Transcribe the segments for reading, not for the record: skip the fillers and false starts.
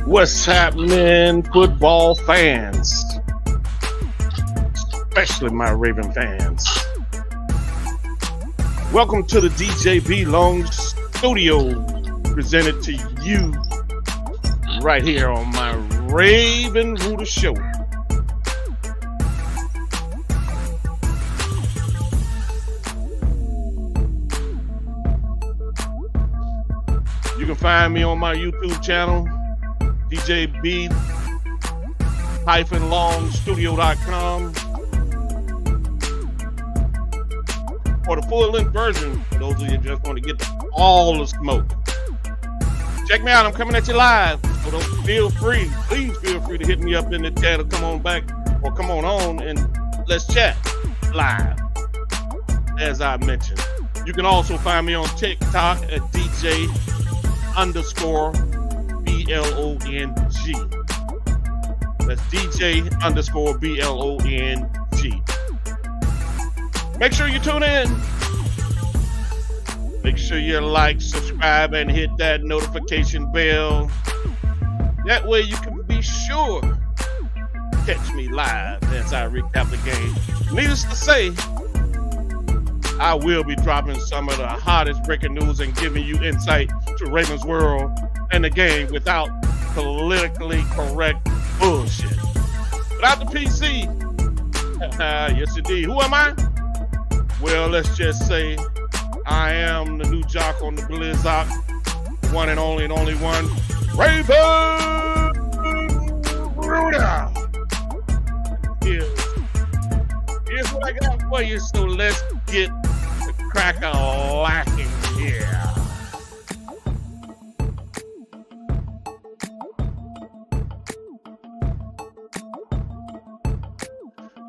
What's happening, football fans? Especially my Raven fans. Welcome to the DJ Long Studio, presented to you right here on my Raven Rooter Show. You can find me on my YouTube channel, DJB-longstudio.com. For the full-length version, for those of you who just want to get all the smoke. Check me out. I'm coming at you live. So don't please feel free to hit me up in the chat or come on back or come on and let's chat live, as I mentioned. You can also find me on TikTok at DJ_BLONG. That's DJ_BLONG. Make sure you tune in. Make sure you like, subscribe, and hit that notification bell. That way you can be sure to catch me live as I recap the game. Needless to say, I will be dropping some of the hottest breaking news and giving you insight to Ravens world and the game without politically correct bullshit. Without the PC, yes indeed. Who am I? Well, let's just say I am the new jock on the Blizzard, one and only one, Raven Rooter. Here's what I got for you, so let's get the crack-a-lacking here.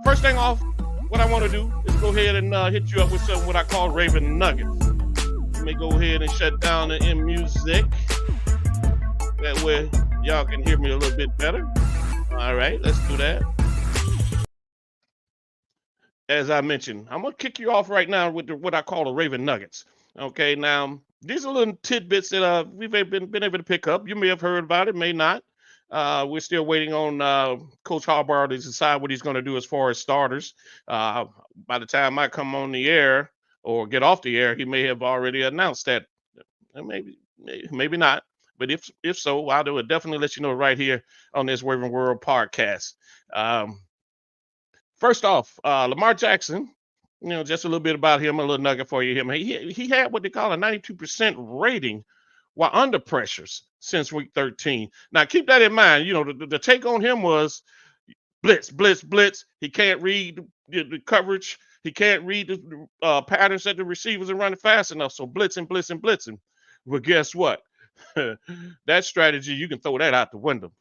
First thing off, what I want to do is go ahead and hit you up with something what I call Raven Nuggets. Let me go ahead and shut down the in music. That way y'all can hear me a little bit better. All right, let's do that. As I mentioned, I'm going to kick you off right now with what I call the Raven Nuggets. Okay, now, these are little tidbits that we've been able to pick up. You may have heard about it, may not. We're still waiting on Coach Harbaugh to decide what he's going to do as far as starters. By the time I come on the air or get off the air, he may have already announced that. Maybe not. But if so, I'll do it. Definitely let you know right here on this Raven World podcast. First off, Lamar Jackson, just a little bit about him, a little nugget for you. He had what they call a 92% rating while under pressures since week 13. Now, keep that in mind. The take on him was blitz. He can't read the coverage. He can't read the patterns that the receivers are running fast enough. So blitzing. Well, guess what? That strategy, you can throw that out the window.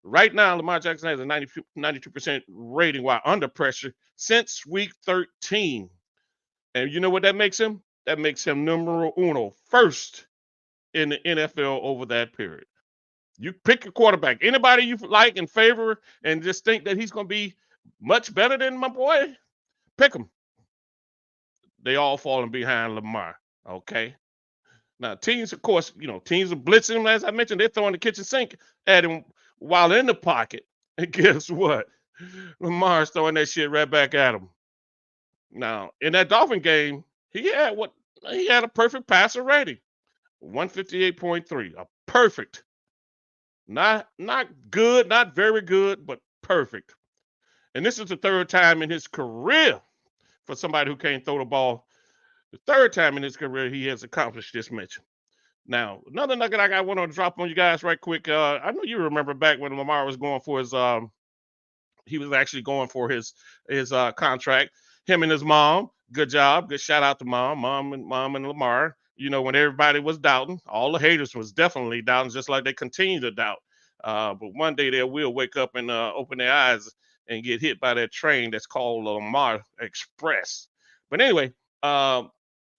Right now, Lamar Jackson has a 92% rating while under pressure since week 13. And you know what that makes him? That makes him numero uno, first in the NFL over that period. You pick a quarterback, anybody you like and favor, and just think that he's going to be much better than my boy, pick him. They all falling behind Lamar, okay? Now, teams, of course, teams are blitzing him, as I mentioned. They're throwing the kitchen sink at him while in the pocket. And guess what? Lamar's throwing that shit right back at him. Now, in that Dolphin game, he had a perfect passer rating. 158.3. A perfect. Not good, not very good, but perfect. And this is the third time in his career for somebody who can't throw the ball. The third time in his career he has accomplished this mission. Now, another nugget I want to drop on you guys right quick. I know you remember back when Lamar was going for his he was actually going for his contract. Him and his mom, good job. Good shout out to mom and Lamar. When everybody was doubting, all the haters was definitely doubting, just like they continue to doubt. But one day they will wake up and open their eyes and get hit by that train that's called Lamar Express. But anyway, there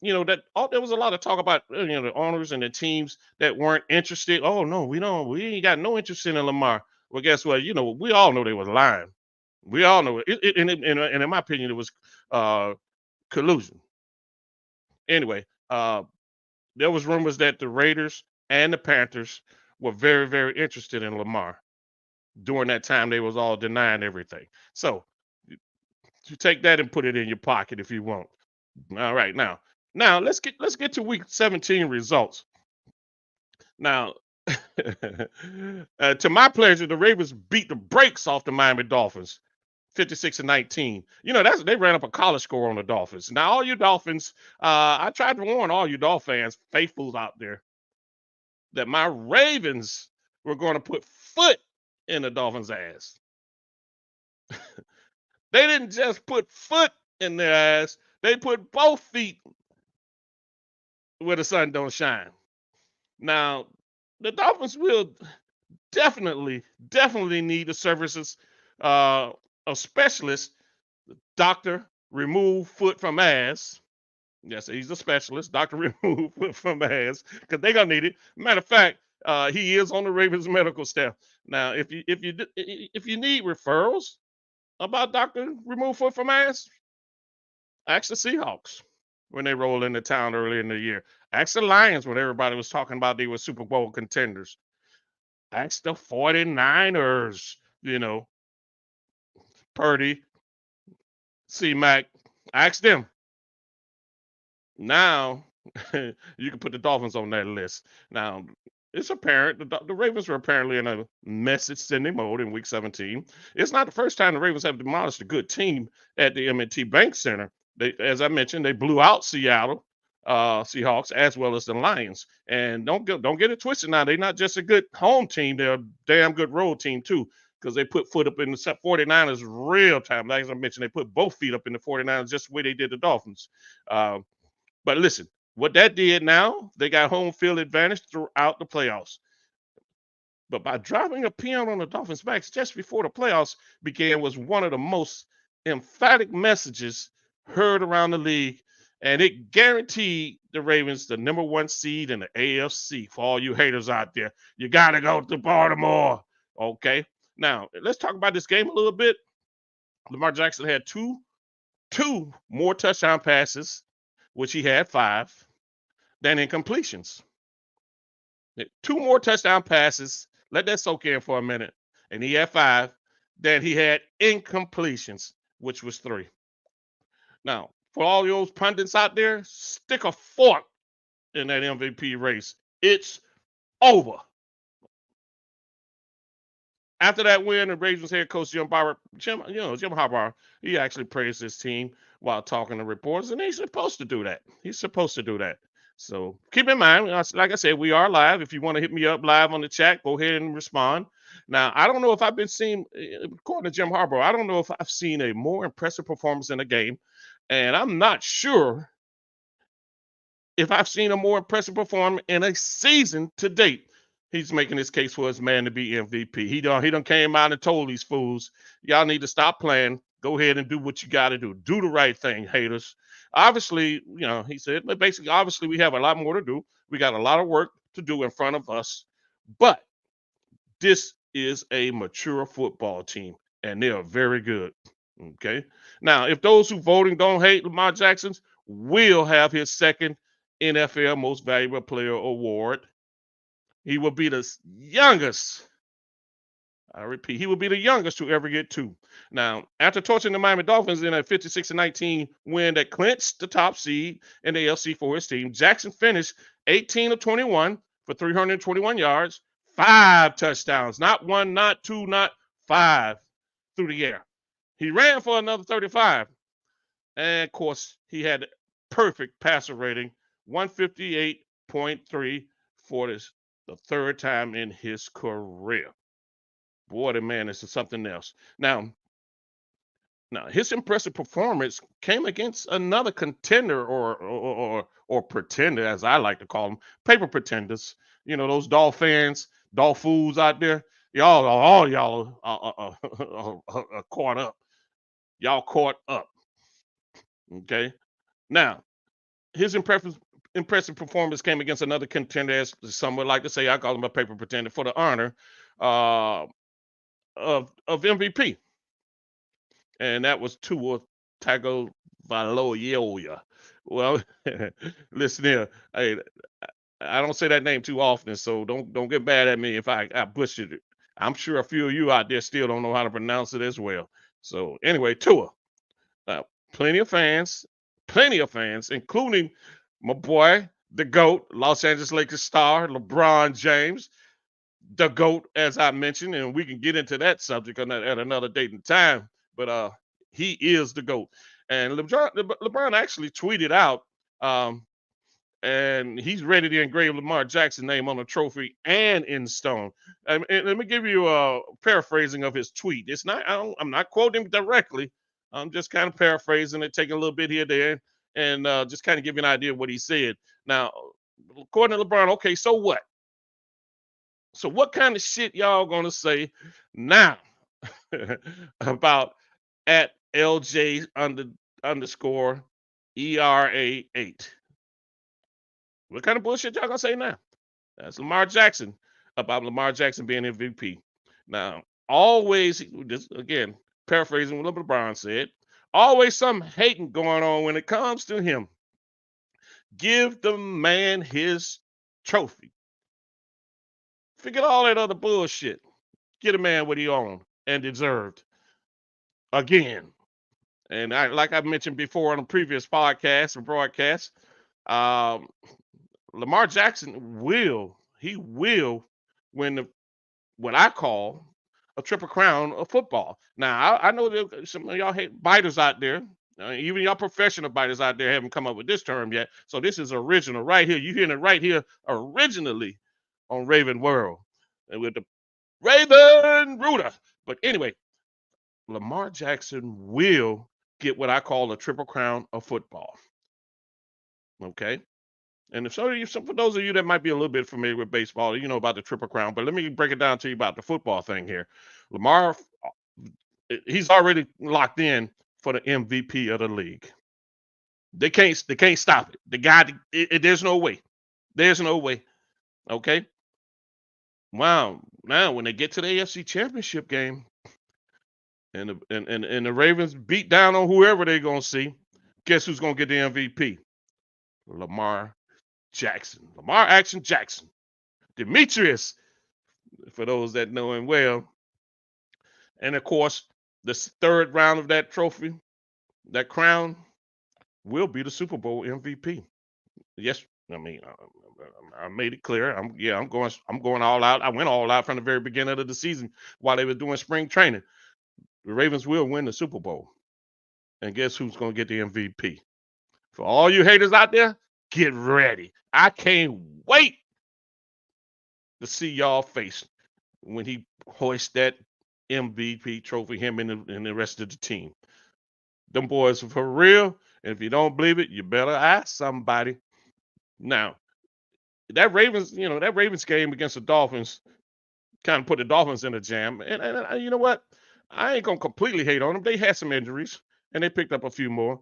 was a lot of talk about the owners and the teams that weren't interested. Oh no, we ain't got no interest in Lamar. Well, guess what? We all know they was lying. We all know it. And in my opinion, it was collusion. Anyway, there was rumors that the Raiders and the Panthers were very, very interested in Lamar. During that time, they was all denying everything. So you take that and put it in your pocket if you want. All right, now let's get to week 17 results. Now, to my pleasure, the Ravens beat the brakes off the Miami Dolphins, 56-19. They ran up a college score on the Dolphins. Now, all you Dolphins, I tried to warn all you Dolphin fans, faithfuls out there, that my Ravens were going to put foot in the Dolphins' ass. They didn't just put foot in their ass; they put both feet where the sun don't shine. Now, the Dolphins will definitely need the services uh, of specialists, doctor, remove foot from ass. Yes, he's a specialist, doctor, remove foot from ass, because they're gonna need it. Matter of fact, he is on the Ravens medical staff. Now, if you need referrals about doctor remove foot from ass, ask the Seahawks when they roll into town early in the year. Ask the Lions when everybody was talking about they were Super Bowl contenders. Ask the 49ers, Purdy, C-Mac. Ask them. Now, you can put the Dolphins on that list. Now, it's apparent the Ravens were apparently in a message sending mode in week 17. It's not the first time the Ravens have demolished a good team at the M&T Bank Center. As I mentioned, they blew out Seattle Seahawks as well as the Lions. And don't get it twisted now. They're not just a good home team; they're a damn good road team too, because they put foot up in the 49ers real time. Like I mentioned, they put both feet up in the 49ers just the way they did the Dolphins. Uh, but listen, what that did now, they got home field advantage throughout the playoffs. But by dropping a pin on the Dolphins' backs just before the playoffs began was one of the most emphatic messages heard around the league, and it guaranteed the Ravens the number one seed in the AFC. For all you haters out there, you got to go to Baltimore. Okay. Now, let's talk about this game a little bit. Lamar Jackson had two more touchdown passes, which he had 5, than incompletions. 2 more touchdown passes. Let that soak in for a minute. And he had 5. Then he had incompletions, which was 3. Now, for all those pundits out there, stick a fork in that MVP race. It's over. After that win, the Ravens head coach Jim Harbaugh, he actually praised his team while talking to reporters, and he's supposed to do that. He's supposed to do that. So keep in mind, like I said, we are live. If you want to hit me up live on the chat, go ahead and respond. Now, I don't know if I've been seeing, according to Jim Harbaugh, I don't know if I've seen a more impressive performance in a game, and I'm not sure if I've seen a more impressive performance in a season to date. He's making his case for his man to be MVP. He done came out and told these fools, y'all need to stop playing. Go ahead and do what you got to do. Do the right thing, haters. Obviously, he said, but basically, obviously, we have a lot more to do. We got a lot of work to do in front of us. But this is a mature football team, and they are very good. Okay. Now, if those who voting don't hate Lamar Jackson, will have his second NFL Most Valuable Player award. He will be the youngest. I repeat, he will be the youngest to ever get 2. Now, after torching the Miami Dolphins in a 56-19 win that clinched the top seed in the AFC for his team, Jackson finished 18 of 21 for 321 yards, 5 touchdowns, not 1, not 2, not 5 through the air. He ran for another 35. And of course, he had perfect passer rating, 158.3 for the 3rd time in his career. Boy, the man is something else. Now, his impressive performance came against another contender or pretender, as I like to call them, paper pretenders. Those Dolphins, fools out there. All y'all are caught up. Y'all caught up. Okay. Now, his impressive performance came against another contender, as some would like to say. I call him a paper pretender, for the honor of MVP, and that was Tua Tagovailoa. Well, listen here. Hey, I don't say that name too often, so don't get mad at me if I butchered it. I'm sure a few of you out there still don't know how to pronounce it as well. So anyway, Tua, uh, plenty of fans, including my boy, the GOAT, Los Angeles Lakers star, LeBron James, the GOAT, as I mentioned, and we can get into that subject at another date and time. But he is the GOAT. And LeBron actually tweeted out, um, and he's ready to engrave Lamar Jackson's name on a trophy and in stone. And let me give you a paraphrasing of his tweet. It's not, I'm not quoting him directly. I'm just kind of paraphrasing it, taking a little bit here, there, and just kind of give you an idea of what he said. Now, according to LeBron, okay, so what? So what kind of shit y'all gonna say now about at LJ underscore ERA8? What kind of bullshit y'all gonna say now? That's Lamar Jackson, about Lamar Jackson being MVP. Now, always, this again, paraphrasing what LeBron said, always some hating going on when it comes to him. Give the man his trophy. Forget all that other bullshit. Get a man what he owned and deserved. Again. And like I mentioned before on a previous podcast and broadcast, um, Lamar Jackson will win what I call a triple crown of football. Now, I know that some of y'all hate biters out there. Even y'all professional biters out there haven't come up with this term yet. So this is original right here. You hearing it right here originally on Raven World and with the Raven Rooter. But anyway, Lamar Jackson will get what I call a triple crown of football. Okay. And if some for those of you that might be a little bit familiar with baseball, you know about the triple crown. But let me break it down to you about the football thing here. Lamar, he's already locked in for the MVP of the league. They can't stop it. The guy, there's no way. There's no way. Okay. Wow. Now when they get to the AFC Championship game, and the Ravens beat down on whoever they're gonna see, guess who's gonna get the MVP? Lamar Jackson. Lamar Action Jackson. Demetrius, for those that know him well. And of course, the third round of that trophy, that crown, will be the Super Bowl MVP. Yes, I mean, I made it clear. I'm going all out. I went all out from the very beginning of the season while they were doing spring training. The Ravens will win the Super Bowl. And guess who's going to get the MVP? For all you haters out there, get ready. I can't wait to see y'all face when he hoists that MVP trophy, him and the rest of the team. Them boys are for real. And if you don't believe it, you better ask somebody. Now, that Ravens game against the Dolphins kind of put the Dolphins in a jam. And you know what? I ain't gonna completely hate on them. They had some injuries and they picked up a few more.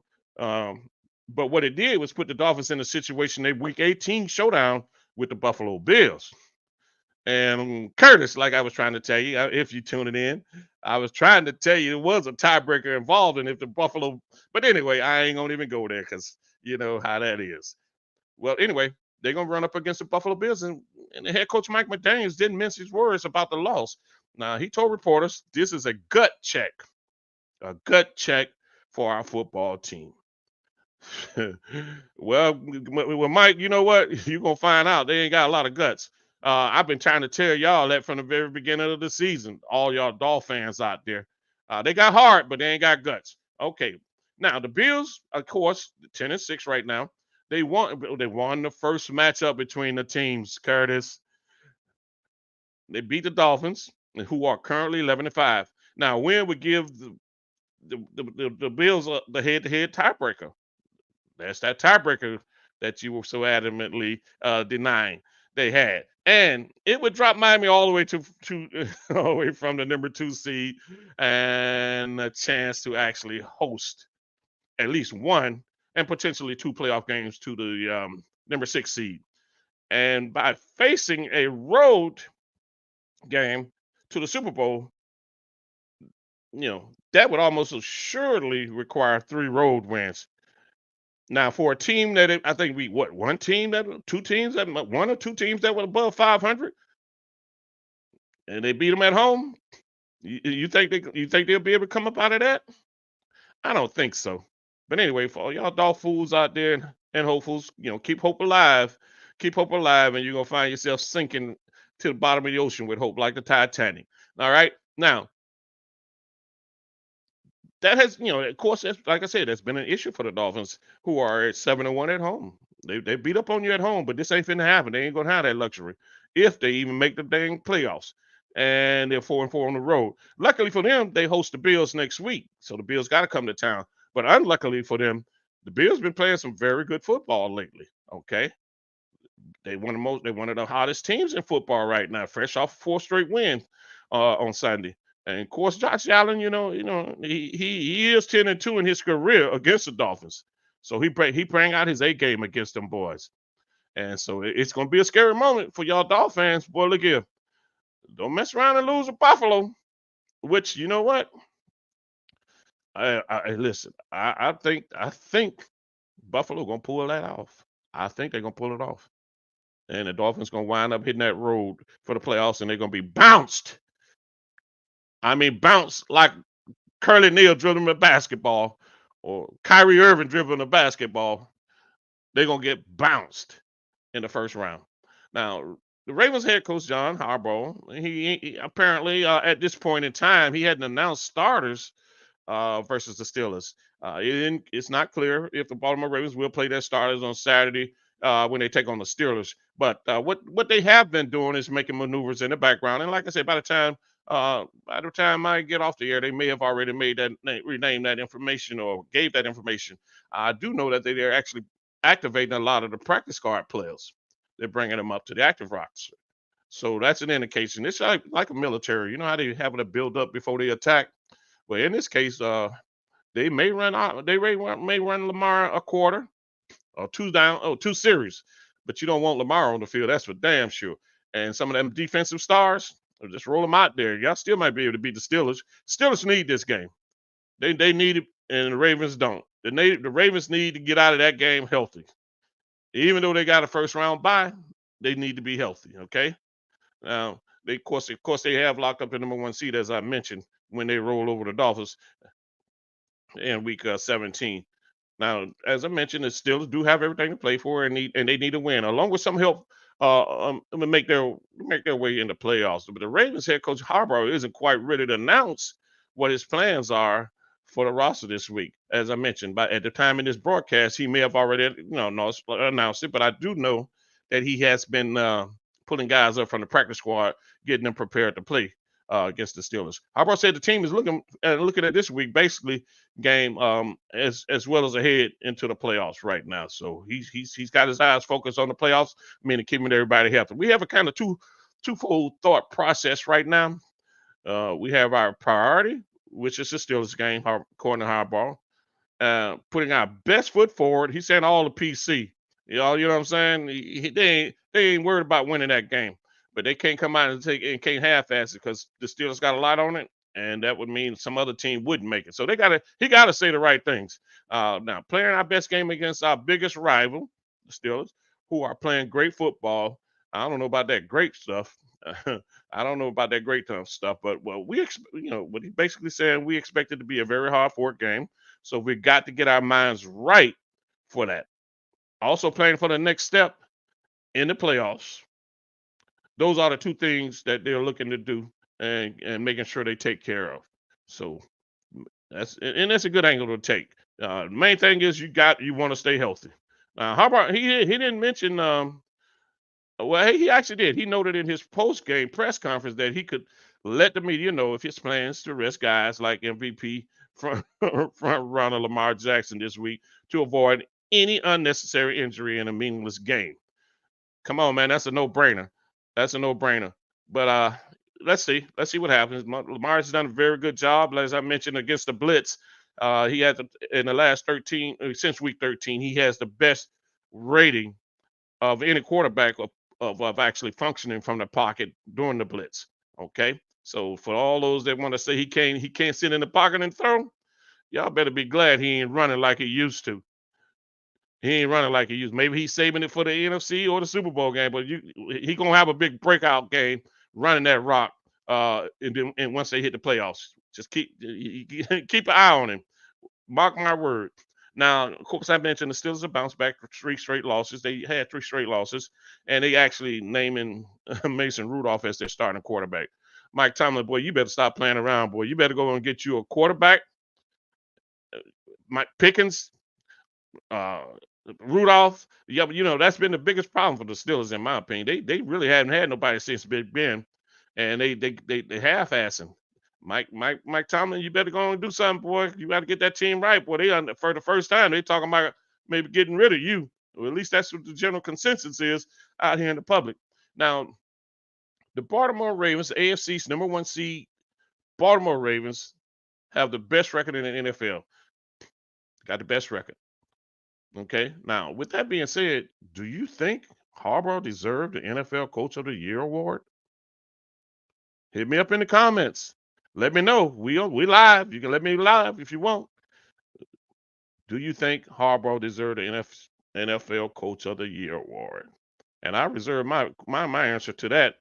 But what it did was put the Dolphins in a situation, they week 18 showdown with the Buffalo Bills. And Curtis, like I was trying to tell you, if you tuning in, I was trying to tell you it was a tiebreaker involved, and if the Buffalo, but anyway, I ain't gonna even go there because you know how that is. Well, anyway, they're gonna run up against the Buffalo Bills, and the head coach Mike McDaniels didn't mince his words about the loss. Now he told reporters this is a gut check for our football team. well, Mike, you know what? You're gonna find out they ain't got a lot of guts. I've been trying to tell y'all that from the very beginning of the season. All y'all Dolphin fans out there, they got heart, but they ain't got guts. Okay, now the Bills, of course, 10-6 right now. They won the first matchup between the teams. Curtis, they beat the Dolphins, who are currently 11-5. Now, win would give the Bills the head-to-head tiebreaker. That's that tiebreaker that you were so adamantly denying they had. And it would drop Miami all the way to all the way from the number 2 seed and a chance to actually host at least one and potentially 2 playoff games to the number 6 seed. And by facing a road game to the Super Bowl, that would almost assuredly require 3 road wins. Now, for a team that I think one or two teams that were above 500, and they beat them at home. You think they'll be able to come up out of that? I don't think so. But anyway, for all y'all dog fools out there and hopefuls, keep hope alive. Keep hope alive, and you're gonna find yourself sinking to the bottom of the ocean with hope, like the Titanic. All right. Now, that has, of course, that's like I said, that's been an issue for the Dolphins, who are at 7-1 at home. They beat up on you at home, but this ain't finna happen. They ain't gonna have that luxury if they even make the dang playoffs. And they're 4-4 on the road. Luckily for them, they host the Bills next week, so the Bills got to come to town. But unluckily for them, the Bills been playing some very good football lately. Okay, they're one of the hottest teams in football right now, fresh off 4 straight wins on Sunday. And of course, Josh Allen, he is 10-2 in his career against the Dolphins. So he bring out his A game against them boys. And so it's gonna be a scary moment for y'all Dolphins fans. Boy, look here. Don't mess around and lose to Buffalo. Which, you know what? Listen, I think Buffalo gonna pull that off. I think they're gonna pull it off. And the Dolphins gonna wind up hitting that road for the playoffs, and they're gonna be bounced. I mean, bounced like Curly Neal dribbling a basketball, or Kyrie Irving dribbling a basketball. They're gonna get bounced in the first round. Now, the Ravens head coach John Harbaugh, he apparently at this point in time he hadn't announced starters versus the Steelers. It's not clear if the Baltimore Ravens will play their starters on Saturday when they take on the Steelers. But what they have been doing is making maneuvers in the background. And like I said, by the time I get off the air, they may have already made that renamed that information or gave that information. I do know that they're actually activating a lot of the practice squad players. They're bringing them up to the active roster. So that's an indication. It's like a military. You know how they have to build up before they attack. Well, in this case, they may run out. May run Lamar a quarter or two series, but you don't want Lamar on the field. That's for damn sure. And some of them defensive stars, just roll them out there. Y'all still might be able to beat the Steelers. Steelers need this game. They need it, and the Ravens don't. The Ravens need to get out of that game healthy. Even though they got a first round bye, they need to be healthy. Okay. Now, of course, they have locked up the number one seed, as I mentioned, when they roll over the Dolphins in week 17. Now, as I mentioned, the Steelers do have everything to play for, and they need a win, along with some help to make their way into playoffs. But the Ravens head coach Harbaugh isn't quite ready to announce what his plans are for the roster this week. As I mentioned, but at the time in this broadcast, he may have already announced it. But I do know that he has been pulling guys up from the practice squad, getting them prepared to play against the Steelers. Harbaugh said the team is looking at this week basically game as well as ahead into the playoffs right now. So he's got his eyes focused on the playoffs, meaning keeping everybody healthy. We have a kind of twofold thought process right now. We have our priority, which is the Steelers game, according to Harbaugh. Putting our best foot forward. He's saying all the PC. You know what I'm saying? They ain't worried about winning that game, but they can't come out and can't half-ass it because the Steelers got a lot on it, and that would mean some other team wouldn't make it. So he gotta say the right things. Now playing our best game against our biggest rival, the Steelers, who are playing great football. I don't know about that great stuff. I don't know about that great stuff, but what he basically saying, we expect it to be a very hard fought game. So we got to get our minds right for that. Also playing for the next step in the playoffs. Those are the two things that they're looking to do and making sure they take care of. So that's a good angle to take. The main thing is you want to stay healthy. How about he didn't mention well, he actually did. He noted in his post game press conference that he could let the media know if his plans to rest guys like MVP front runner Lamar Jackson this week to avoid any unnecessary injury in a meaningless game. Come on, man, that's a no-brainer. That's a no-brainer. But let's see what happens. Lamar's done a very good job, as I mentioned, against the blitz. He has in the last 13 since week 13, he has the best rating of any quarterback of actually functioning from the pocket during the blitz. Okay, so for all those that want to say he can't sit in the pocket and throw, y'all better be glad he ain't running like he used to. He ain't running like he used. Maybe he's saving it for the NFC or the Super Bowl game, but he gonna have a big breakout game running that rock. And once they hit the playoffs, just keep an eye on him. Mark my word. Now, of course, I mentioned the Steelers have bounced back for 3 straight losses. They had 3 straight losses, and they actually naming Mason Rudolph as their starting quarterback. Mike Tomlin, boy, you better stop playing around, boy. You better go and get you a quarterback. Mike Pickens, uh, Rudolph. Yeah, but that's been the biggest problem for the Steelers, in my opinion. They really haven't had nobody since Big Ben, and they half-assing. Mike Tomlin, you better go and do something, boy. You got to get that team right, boy. For the first time they talking about maybe getting rid of you. Or at least that's what the general consensus is out here in the public. Now, the Baltimore Ravens, the AFC's #1 seed, Baltimore Ravens have the best record in the NFL. Got the best record. Okay. Now, with that being said, do you think Harbaugh deserved the NFL Coach of the Year award? Hit me up in the comments. Let me know. We live. You can let me live if you want. Do you think Harbaugh deserved the NFL Coach of the Year award? And I reserve my answer to that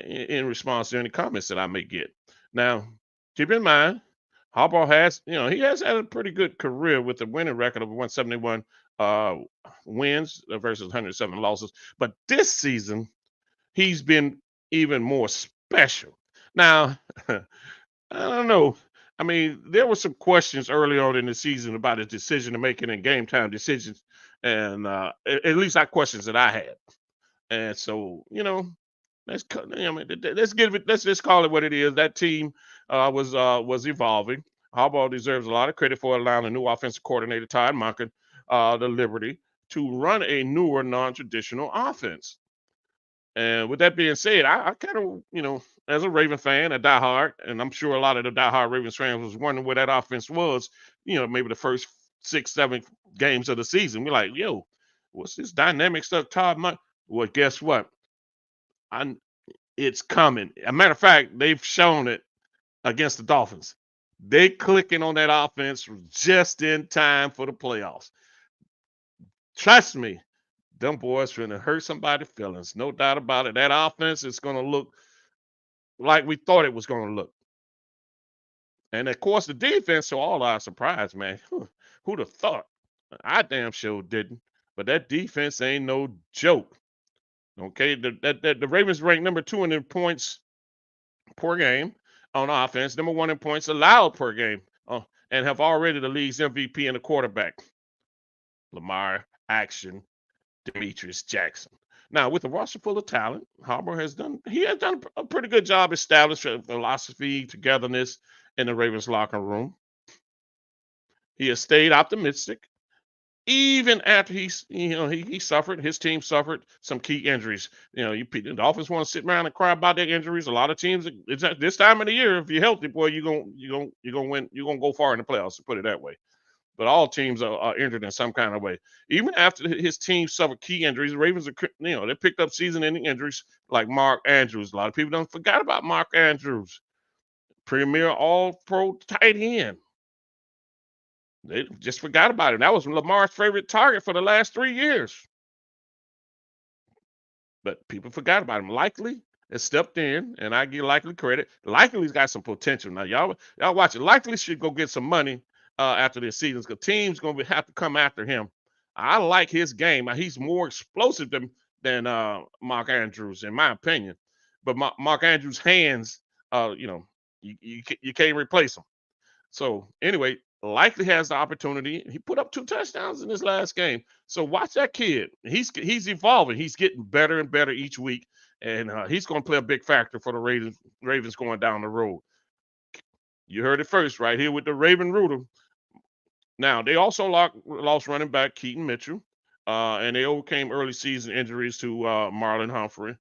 in response to any comments that I may get. Now, keep in mind, Harbaugh has, he has had a pretty good career with a winning record of 171 wins versus 107 losses. But this season, he's been even more special. Now, I don't know. I mean, there were some questions early on in the season about his decision making and game time decisions, and at least questions that I had. And so, let's let's just call it what it is. That team was evolving. Harbaugh deserves a lot of credit for allowing the new offensive coordinator Todd Monken the liberty to run a newer, non-traditional offense. And with that being said, I kind of, as a Raven fan, a diehard, and I'm sure a lot of the diehard Ravens fans was wondering where that offense was, maybe the first 6, 7 games of the season. We're like, yo, what's this dynamic stuff, Todd Monk? Well, guess what? It's coming. A matter of fact, they've shown it against the Dolphins. They clicking on that offense just in time for the playoffs. Trust me, them boys finna hurt somebody's feelings. No doubt about it. That offense is going to look like we thought it was going to look. And of course, the defense, to all our surprise, man. Who'd have thought? I damn sure didn't. But that defense ain't no joke. Okay, the Ravens ranked #2 in points per game on offense, #1 in points allowed per game, and have already the league's MVP and the quarterback, Lamar Action Demetrius Jackson. Now, with a roster full of talent, Harbaugh has done a pretty good job establishing philosophy, togetherness in the Ravens locker room. He has stayed optimistic, even after he suffered, his team suffered some key injuries. The Dolphins want to sit around and cry about their injuries. A lot of teams, it's at this time of the year, if you're healthy, boy, you're gonna win. You're gonna go far in the playoffs, to put it that way. But all teams are injured in some kind of way. Even after his team suffered key injuries, the Ravens they picked up season-ending injuries like Mark Andrews. A lot of people don't forget about Mark Andrews, premier All-Pro tight end. They just forgot about him. That was Lamar's favorite target for the last 3 years. But people forgot about him. Likely has stepped in, and I give Likely credit. Likely's got some potential. Now, y'all watch it. Likely should go get some money after this season, because teams going to have to come after him. I like his game. He's more explosive than Mark Andrews, in my opinion. But Mark Andrews' hands, you can't replace them. So anyway, Likely has the opportunity. He put up 2 touchdowns in his last game. So watch that kid. He's evolving. He's getting better and better each week, and he's going to play a big factor for the Ravens going down the road. You heard it first right here with the Raven Rooter. Now, they also lost running back Keaton Mitchell, and they overcame early season injuries to Marlon Humphrey,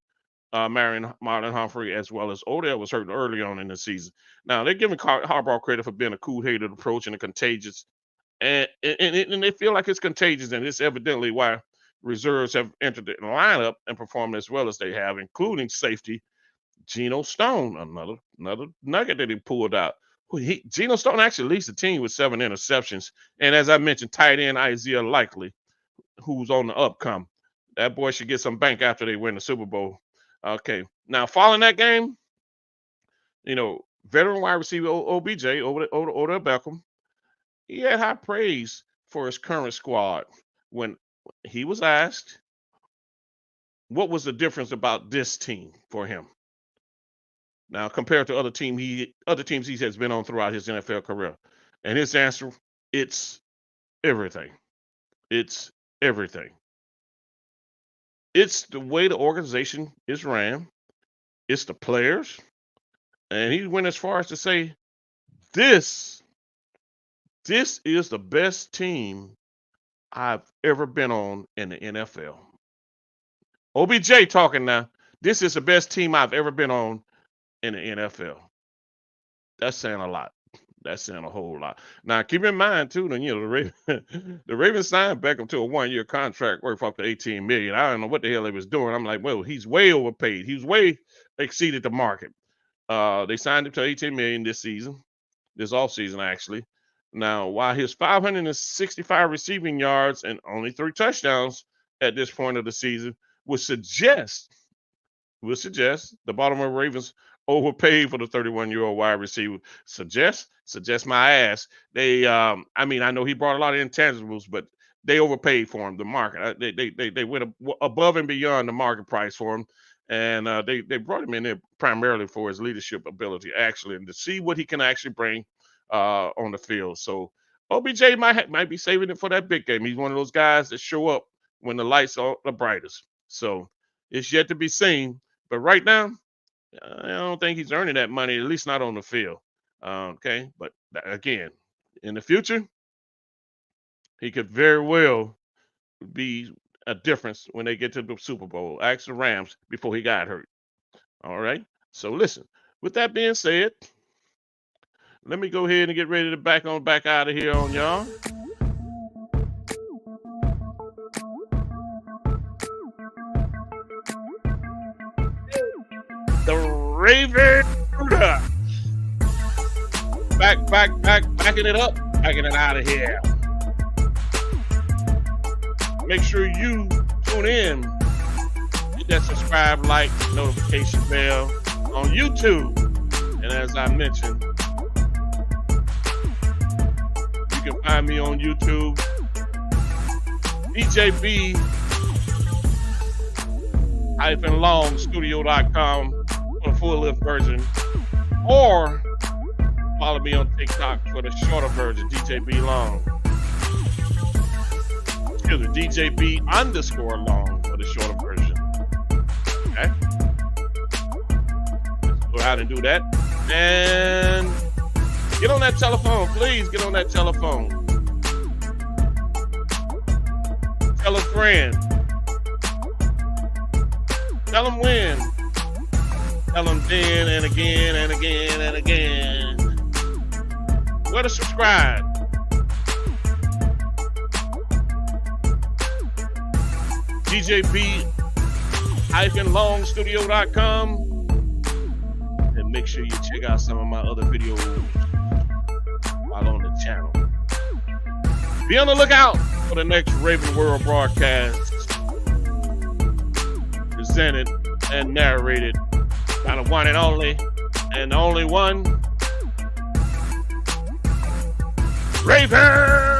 as well as Odell was hurt early on in the season. Now, they're giving Harbaugh credit for being a cool-headed approach and a contagious, and they feel like it's contagious, and it's evidently why reserves have entered the lineup and performed as well as they have, including safety Geno Stone, another nugget that he pulled out. Geno Stone actually leads the team with 7 interceptions. And as I mentioned, tight end Isaiah Likely who's on the upcome. That boy should get some bank after they win the Super Bowl. Okay. Now, following that game, veteran wide receiver OBJ, Odell Beckham, he had high praise for his current squad when he was asked what was the difference about this team for him. Now, compared to other teams he has been on throughout his NFL career. And his answer, it's everything. It's everything. It's the way the organization is ran. It's the players. And he went as far as to say, this is the best team I've ever been on in the NFL. OBJ talking now. This is the best team I've ever been on in the NFL. That's saying a lot. That's saying a whole lot. Now, keep in mind, too, that, the Ravens signed Beckham to a one-year contract worth up to $18 million. I don't know what the hell they was doing. I'm like, well, he's way overpaid. He's way exceeded the market. They signed him to $18 million this offseason, actually. Now, while his 565 receiving yards and only 3 touchdowns at this point of the season would suggest the Baltimore Ravens overpaid for the 31-year-old wide receiver. Suggest my ass. They, I know he brought a lot of intangibles, but they overpaid for him. The market, they went above and beyond the market price for him, and they brought him in there primarily for his leadership ability, actually, and to see what he can actually bring on the field. So OBJ might be saving it for that big game. He's one of those guys that show up when the lights are the brightest. So it's yet to be seen. But right now, I don't think he's earning that money, at least not on the field. Okay, but again, in the future, he could very well be a difference when they get to the Super Bowl. Ask the Rams before he got hurt. All right. So listen, with that being said, let me go ahead and get ready to back out of here on y'all. The Ravens backing it up, backing it out of here. Make sure you tune in, hit that subscribe, like, notification bell on YouTube. And as I mentioned, you can find me on YouTube, DJB-longstudio.com for the full lift version, or follow me on TikTok for the shorter version, DJB Long. Excuse me, DJB_Long for the shorter version. Okay? Let's go ahead and do that. And get on that telephone, please. Get on that telephone. Tell a friend. Tell them when. Tell them then and again and again and again. Where to subscribe. DJB-longstudio.com. And make sure you check out some of my other videos while on the channel. Be on the lookout for the next Raven World broadcast. Presented and narrated by the one and only and the only one, Raven!